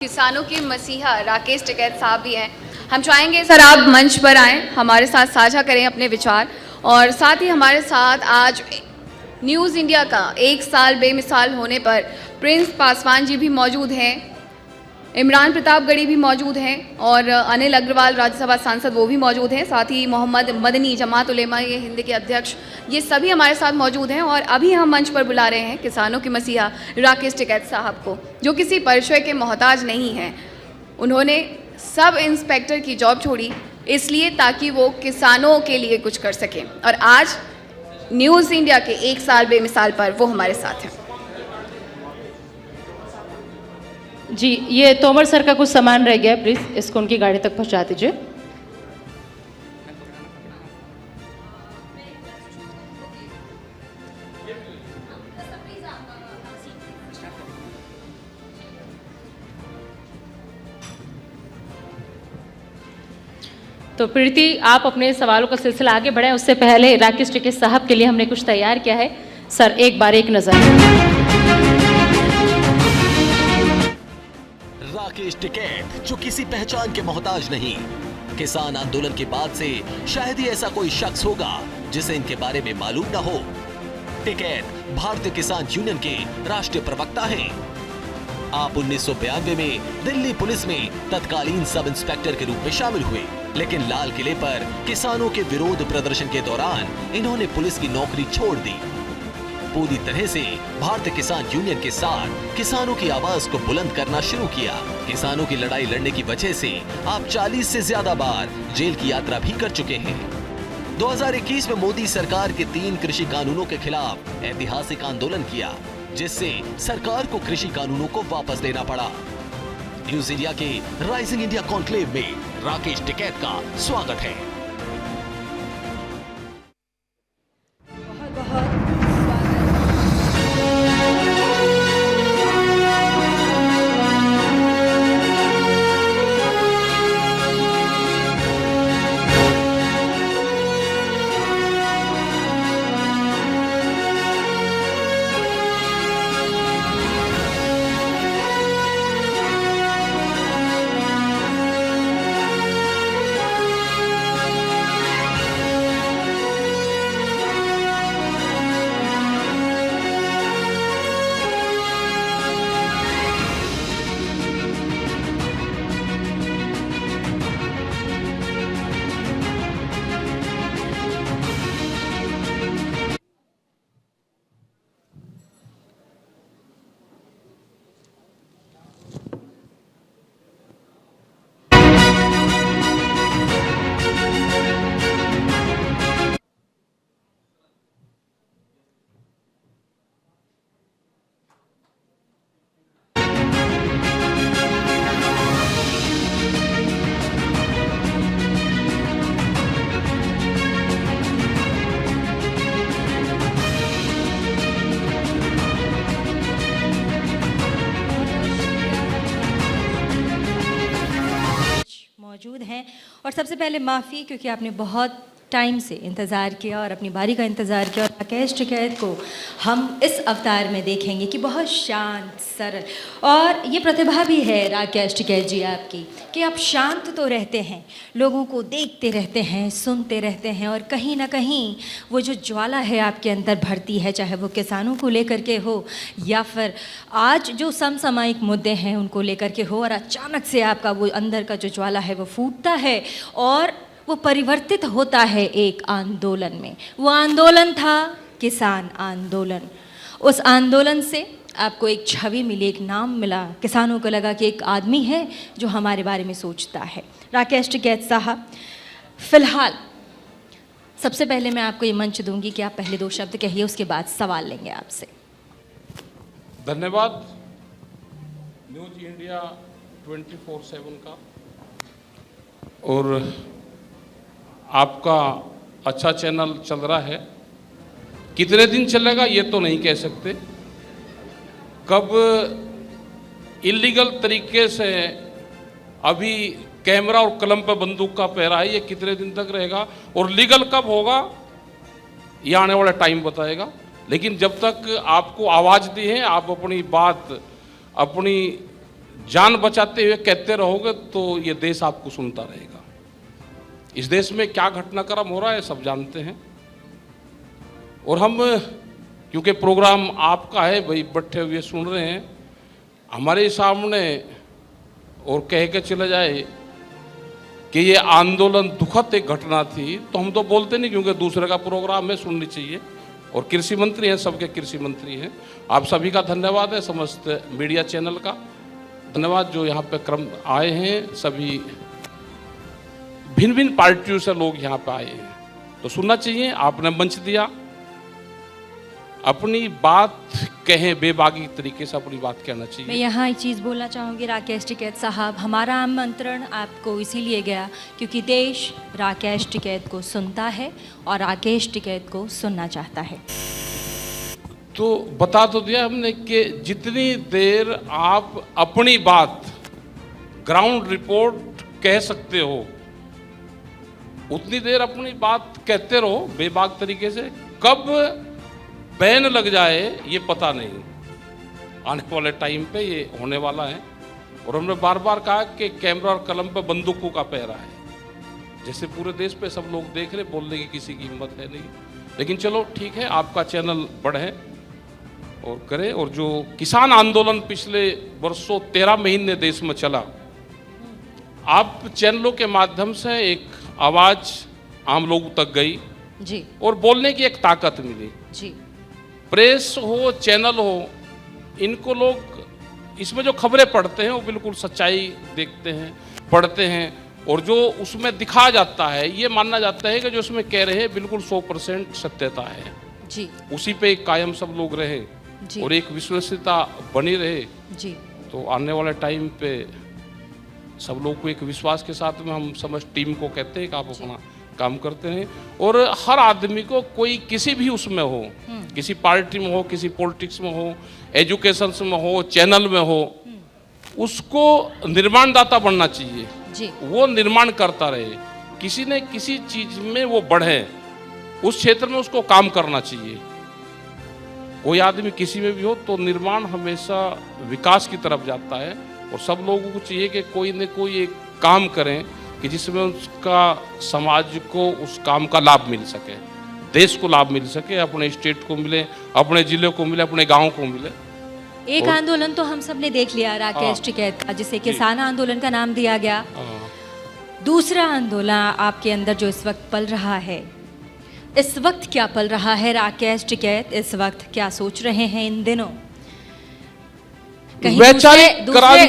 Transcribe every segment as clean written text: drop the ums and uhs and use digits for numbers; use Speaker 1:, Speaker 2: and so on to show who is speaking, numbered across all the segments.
Speaker 1: किसानों के मसीहा राकेश टिकैत साहब भी हैं। हम चाहेंगे सर आप मंच पर आएं, हमारे साथ साझा करें अपने विचार। और साथ ही हमारे साथ आज न्यूज़ इंडिया का 1 साल बेमिसाल होने पर प्रिंस पासवान जी भी मौजूद हैं, इमरान प्रतापगढ़ी भी मौजूद हैं और अनिल अग्रवाल राज्यसभा सांसद वो भी मौजूद हैं। साथ ही मोहम्मद मदनी जमात उलेमा ये हिंद के अध्यक्ष, ये सभी हमारे साथ मौजूद हैं। और अभी हम मंच पर बुला रहे हैं किसानों के मसीहा राकेश टिकैत साहब को, जो किसी परिचय के मोहताज नहीं हैं। उन्होंने सब इंस्पेक्टर की जॉब छोड़ी इसलिए ताकि वो किसानों के लिए कुछ कर सकें, और आज न्यूज़ इंडिया के 1 साल बेमिसाल पर वो हमारे साथ हैं।
Speaker 2: जी, ये तोमर सर का कुछ सामान रह गया है, प्लीज़ इसको उनकी गाड़ी तक पहुंचा दीजिए। तो प्रीति, आप अपने सवालों का सिलसिला आगे बढ़ाएं, उससे पहले राकेश टिकैत साहब के लिए हमने कुछ तैयार किया है। सर, एक बार एक नज़र।
Speaker 3: राकेश टिकैत जो किसी पहचान के मोहताज नहीं, किसान आंदोलन के बाद से शायद ही ऐसा कोई शख्स होगा जिसे इनके बारे में मालूम न हो। टिकैत भारतीय किसान यूनियन के राष्ट्रीय प्रवक्ता हैं। आप 1992 में दिल्ली पुलिस में तत्कालीन सब इंस्पेक्टर के रूप में शामिल हुए, लेकिन लाल किले पर किसानों के विरोध प्रदर्शन के दौरान इन्होंने पुलिस की नौकरी छोड़ दी। पूरी तरह से भारतीय किसान यूनियन के साथ किसानों की आवाज को बुलंद करना शुरू किया। किसानों की लड़ाई लड़ने की वजह से आप 40 से ज्यादा बार जेल की यात्रा भी कर चुके हैं। 2021 में मोदी सरकार के 3 कृषि कानूनों के खिलाफ ऐतिहासिक आंदोलन किया, जिससे सरकार को कृषि कानूनों को वापस देना पड़ा। न्यूज़ इंडिया के राइजिंग इंडिया कॉन्क्लेव में राकेश टिकैत का स्वागत है।
Speaker 4: मौजूद हैं। और सबसे पहले माफ़ी, क्योंकि आपने बहुत टाइम से इंतज़ार किया और अपनी बारी का इंतज़ार किया। और राकेश टिकैत को हम इस अवतार में देखेंगे कि बहुत शांत, सरल, और ये प्रतिभा भी है राकेश टिकैत जी आपकी कि आप शांत तो रहते हैं, लोगों को देखते रहते हैं, सुनते रहते हैं, और कहीं ना कहीं वो जो ज्वाला है आपके अंदर भरती है, चाहे वो किसानों को लेकर के हो या फिर आज जो समसामयिक मुद्दे हैं उनको लेकर के हो, और अचानक से आपका वो अंदर का जो ज्वाला है वो फूटता है और वो परिवर्तित होता है एक आंदोलन में। वो आंदोलन था किसान आंदोलन। उस आंदोलन से आपको एक छवि मिली, एक नाम मिला, किसानों को लगा कि एक आदमी है जो हमारे बारे में सोचता है। राकेश टिकैत साहब, फिलहाल सबसे पहले मैं आपको ये मंच दूंगी कि आप पहले 2 शब्द कहिए, उसके बाद सवाल लेंगे आपसे।
Speaker 5: धन्यवाद न्यूज़ इंडिया 24/7 का, और आपका अच्छा चैनल चल रहा है। कितने दिन चलेगा ये तो नहीं कह सकते, कब इलीगल तरीके से अभी कैमरा और कलम पर बंदूक का पहरा है, ये कितने दिन तक रहेगा, और लीगल कब होगा ये आने वाला टाइम बताएगा। लेकिन जब तक आपको आवाज़ दी है, आप अपनी बात, अपनी जान बचाते हुए कहते रहोगे तो ये देश आपको सुनता रहेगा। इस देश में क्या घटनाक्रम हो रहा है सब जानते हैं। और हम क्योंकि प्रोग्राम आपका है भाई, बैठे हुए सुन रहे हैं, हमारे सामने और कह के चले जाए कि ये आंदोलन दुखद एक घटना थी, तो हम तो बोलते नहीं, क्योंकि दूसरे का प्रोग्राम है, सुननी चाहिए। और कृषि मंत्री हैं, सबके कृषि मंत्री हैं। आप सभी का धन्यवाद है, समस्त मीडिया चैनल का धन्यवाद जो यहाँ पे क्रम आए हैं। सभी भिन्न भिन्न पार्टियों से लोग यहाँ पे आए हैं, तो सुनना चाहिए। आपने मंच दिया, अपनी बात कहें, बेबागी तरीके से अपनी बात कहना
Speaker 4: मैं
Speaker 5: चाहिए।
Speaker 4: यहाँ एक चीज़ बोलना चाहूँगी राकेश टिकैत साहब, हमारा आमंत्रण आपको इसीलिए गया क्योंकि देश राकेश टिकैत को सुनता है और राकेश टिकैत को सुनना चाहता है।
Speaker 5: तो बता तो दिया हमने कि जितनी देर आप अपनी बात ग्राउंड रिपोर्ट कह सकते हो, उतनी देर अपनी बात कहते रहो बेबाक तरीके से। कब बैन लग जाए ये पता नहीं, आने वाले टाइम पे ये होने वाला है। और हमने बार बार कहा कि कैमरा और कलम पे बंदूकों का पहरा है, जैसे पूरे देश पे सब लोग देख रहे, बोलने की किसी की हिम्मत है नहीं। लेकिन चलो ठीक है, आपका चैनल बढ़े और करे। और जो किसान आंदोलन पिछले वर्षों 13 महीने देश में चला, आप चैनलों के माध्यम से एक आवाज़ आम लोगों तक गई
Speaker 4: जी,
Speaker 5: और बोलने की एक ताकत मिली।
Speaker 4: जी,
Speaker 5: प्रेस हो, चैनल हो, इनको लोग इसमें जो खबरें पढ़ते हैं वो बिल्कुल सच्चाई देखते हैं, पढ़ते हैं, और जो उसमें दिखाया जाता है ये मानना जाता है कि जो उसमें कह रहे हैं बिल्कुल 100% सत्यता है।
Speaker 4: जी,
Speaker 5: उसी पे कायम सब लोग रहे
Speaker 4: जी,
Speaker 5: और एक विश्वसनीयता बनी रहे।
Speaker 4: जी,
Speaker 5: तो आने वाले टाइम पे सब लोग को एक विश्वास के साथ में हम समझ टीम को कहते हैं कि आप अपना काम करते हैं। और हर आदमी को, कोई किसी भी उसमें हो, किसी पार्टी में हो, किसी पॉलिटिक्स में हो, एजुकेशन में हो, चैनल में हो, उसको निर्माणदाता बनना चाहिए।
Speaker 4: जी,
Speaker 5: वो निर्माण करता रहे, किसी न किसी चीज में वो बढ़े, उस क्षेत्र में उसको काम करना चाहिए। कोई आदमी किसी में भी हो तो निर्माण हमेशा विकास की तरफ जाता है। और सब लोगों को चाहिए कि कोई न कोई एक काम करें कि जिसमें उसका समाज को उस काम का लाभ मिल सके, देश को लाभ मिल सके, अपने स्टेट को मिले, अपने जिले को मिले, अपने गांव को मिले।
Speaker 4: एक आंदोलन तो हम सब ने देख लिया राकेश टिकैत का, जिसे किसान आंदोलन का नाम दिया गया। दूसरा आंदोलन आपके अंदर जो इस वक्त पल रहा है, इस वक्त क्या पल रहा है राकेश टिकैत, इस वक्त क्या सोच रहे हैं इन दिनों? कहीं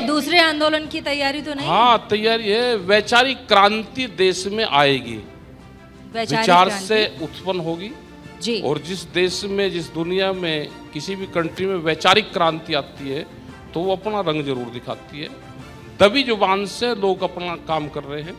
Speaker 4: दूसरे आंदोलन की तैयारी तो नहीं?
Speaker 5: हाँ, तैयारी है। वैचारिक क्रांति देश में आएगी, विचार से उत्पन्न होगी
Speaker 4: जी।
Speaker 5: और जिस देश में, जिस दुनिया में, किसी भी कंट्री में वैचारिक क्रांति आती है तो वो अपना रंग जरूर दिखाती है। दबी जुबान से लोग अपना काम कर रहे हैं,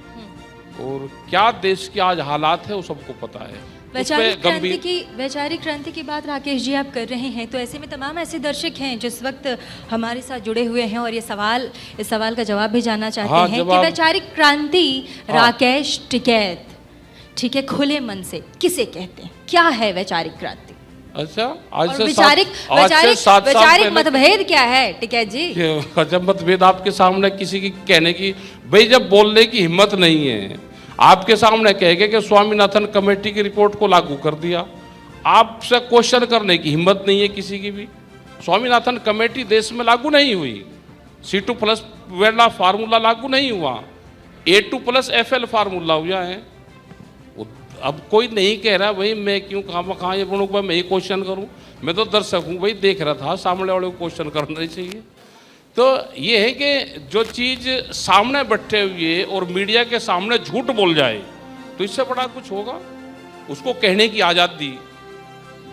Speaker 5: और क्या देश के आज हालात है वो सबको पता है।
Speaker 4: वैचारिक क्रांति की बात राकेश जी आप कर रहे हैं, तो ऐसे में तमाम ऐसे दर्शक हैं जिस वक्त हमारे साथ जुड़े हुए हैं और इस सवाल का जवाब भी जानना चाहते हैं कि वैचारिक क्रांति राकेश टिकैत, ठीक है, खुले मन से किसे कहते हैं? क्या है वैचारिक क्रांति?
Speaker 5: अच्छा, आज से
Speaker 4: वैचारिक मतभेद क्या है टिकैत जी?
Speaker 5: जब मतभेद आपके सामने किसी की कहने की, भाई जब बोलने की हिम्मत नहीं है, आपके सामने कहेंगे कि स्वामीनाथन कमेटी की रिपोर्ट को लागू कर दिया, आपसे क्वेश्चन करने की हिम्मत नहीं है किसी की भी। स्वामीनाथन कमेटी देश में लागू नहीं हुई, C2+ वेला फार्मूला लागू नहीं हुआ, A2+ FL फार्मूला हुआ है। अब कोई नहीं कह रहा भाई मैं क्यों कहाँ ये बनूँ, मैं ये क्वेश्चन करूँ। मैं तो दर्शक हूँ भाई, देख रहा था, सामने वाले को क्वेश्चन करना ही चाहिए। तो ये है कि जो चीज़ सामने बैठे हुए और मीडिया के सामने झूठ बोल जाए तो इससे बड़ा कुछ होगा? उसको कहने की आज़ादी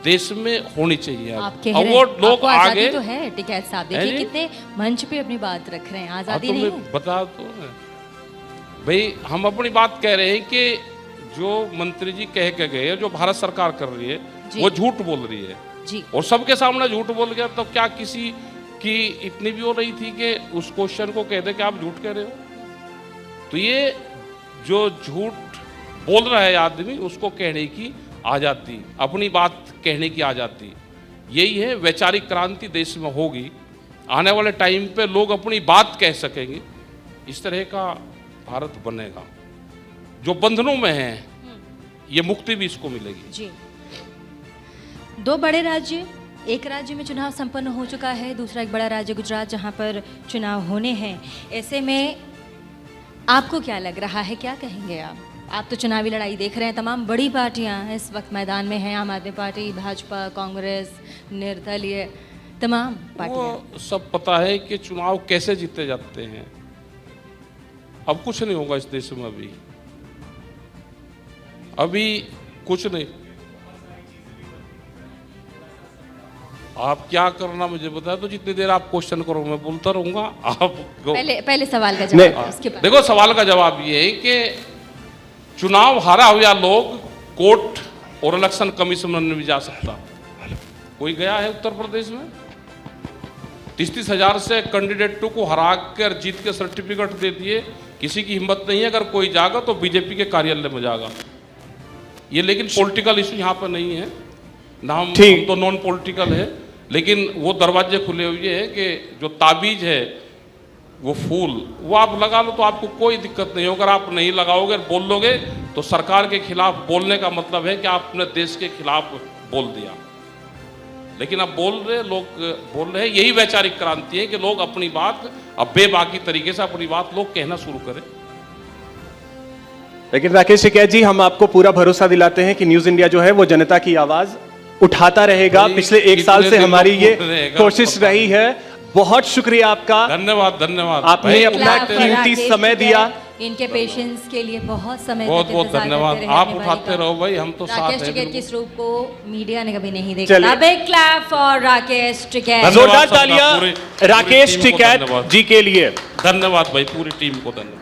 Speaker 5: देश में होनी चाहिए।
Speaker 4: अब वो लोग आगे तो है टिकैत साहब, देखिए कितने मंच पे अपनी बात रख रहे हैं, आज़ादी नहीं है।
Speaker 5: बता तो भाई, हम अपनी बात कह रहे हैं कि जो मंत्री जी कह के गए, जो भारत सरकार कर रही है वो झूठ बोल रही है
Speaker 4: जी।
Speaker 5: और सबके सामने झूठ बोल गया, तो क्या किसी कि इतनी भी हो रही थी कि उस क्वेश्चन को कह दे कि आप झूठ कह रहे हो? तो ये जो झूठ बोल रहा है आदमी, उसको कहने की आज़ादी, अपनी बात कहने की आज़ादी, यही है वैचारिक क्रांति देश में होगी। आने वाले टाइम पे लोग अपनी बात कह सकेंगे, इस तरह का भारत बनेगा। जो बंधनों में है ये मुक्ति भी इसको मिलेगी।
Speaker 4: जी, 2 बड़े राज्य, एक राज्य में चुनाव संपन्न हो चुका है, दूसरा एक बड़ा राज्य गुजरात जहां पर चुनाव होने हैं। ऐसे में आपको क्या लग रहा है, क्या कहेंगे आप तो चुनावी लड़ाई देख रहे हैं, तमाम बड़ी पार्टियां इस वक्त मैदान में हैं, आम आदमी पार्टी, भाजपा, कांग्रेस, निर्दलीय, तमाम पार्टियां।
Speaker 5: वो सब पता है कि चुनाव कैसे जीते जाते हैं। अब कुछ नहीं होगा इस देश में, अभी कुछ नहीं। आप क्या करना मुझे बता दो, जितनी देर आप क्वेश्चन करो मैं बोलता रहूंगा। आप
Speaker 4: पहले सवाल का जवाब, उसके बाद
Speaker 5: देखो, सवाल का जवाब ये है कि चुनाव हारा हुआ लोग कोर्ट और इलेक्शन कमीशन में नहीं जा सकता। कोई गया है उत्तर प्रदेश में? 30-30 हजार से कैंडिडेट को हरा कर जीत के सर्टिफिकेट दे दिए। किसी की हिम्मत नहीं है, अगर कोई जाएगा तो बीजेपी के कार्यालय में जाएगा। ये लेकिन पॉलिटिकल इशू यहाँ पर नहीं है ना, हम तो नॉन पॉलिटिकल है, लेकिन वो दरवाजे खुले हुए हैं कि जो ताबीज है वो फूल वो आप लगा लो तो आपको कोई दिक्कत नहीं हो। अगर आप नहीं लगाओगे, बोल लोगे, तो सरकार के खिलाफ बोलने का मतलब है कि आप अपने देश के खिलाफ बोल दिया। लेकिन अब लोग बोल रहे हैं, यही वैचारिक क्रांति है कि लोग अपनी बात अब बेबाकी तरीके से अपनी बात लोग कहना शुरू करें।
Speaker 6: लेकिन राकेश टिकैत जी, हम आपको पूरा भरोसा दिलाते हैं कि न्यूज इंडिया जो है वो जनता की आवाज उठाता रहेगा। पिछले 1 साल से हमारी ये कोशिश रही है। बहुत शुक्रिया आपका,
Speaker 5: धन्यवाद।
Speaker 6: आपने अपना कीमती समय दिया।
Speaker 4: इनके पेशेंस के लिए बहुत समय
Speaker 5: बहुत धन्यवाद। आप उठाते रहो भाई, हम तो साथ हैं।
Speaker 4: राकेश टिकैत के स्वरूप को मीडिया ने कभी नहीं देखा। Big clap for Rakesh Tikait.
Speaker 6: जोरदार तालियां राकेश टिकैत जी के लिए।
Speaker 5: धन्यवाद भाई, पूरी टीम को धन्यवाद।